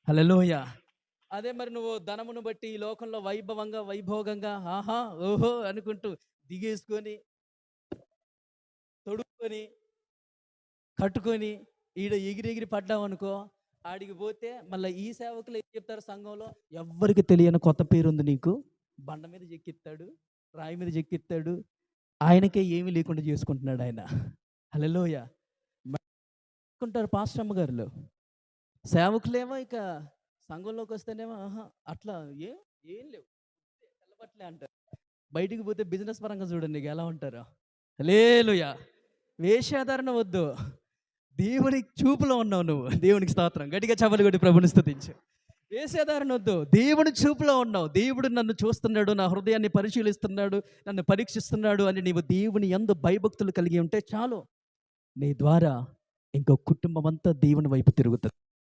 హల్లెలూయా. అదే మరి నువ్వు ధనమును బట్టి ఈ లోకంలో వైభవంగా, వైభోగంగా ఆహా! ఓహో! అనుకుంటూ దిగేసుకొని, తొడుక్కొని, కట్టుకొని ఎగిరెగిరి పడ్డావనుకో, ఆడికి పోతే మళ్ళా ఈ సేవకులు ఏం చెప్తారు సంఘంలో? ఎవ్వరికి తెలియని కొత్త పేరుంది నీకు. బండ మీద చెక్కిత్తాడు, రాయి మీద చెక్కిత్తాడు. ఆయనకే ఏమీ లేకుండా చేసుకుంటున్నాడు ఆయన. హల్లెలూయా. కుంటారు పాస్టర్ అమ్మగారులు. సేవకులేమో ఇక సంఘంలోకి వస్తేనేమో ఆహా! అట్లా ఏం లేవు. తెల్లబట్టలే అంటారు. బయటికి పోతే బిజినెస్ పరంగా చూడండి ఇక ఎలా ఉంటారో. హల్లెలూయా. వేషధారణ వద్దు. దేవుని చూపులో ఉన్నావు నువ్వు. దేవునికి స్తోత్రం. గట్టిగా చప్పట్లు కొట్టి ప్రభుని స్తుతించు. వేషధారణ వద్దు. దేవుని చూపులో ఉన్నావు. దేవుడు నన్ను చూస్తున్నాడు, నా హృదయాన్ని పరిశీలిస్తున్నాడు, నన్ను పరీక్షిస్తున్నాడు అని నీవు దేవుని యందు భయభక్తులు కలిగి ఉంటే చాలు. నీ ద్వారా ఇంకో కుటుంబం అంతా దేవుని వైపు తిరుగుతుంది.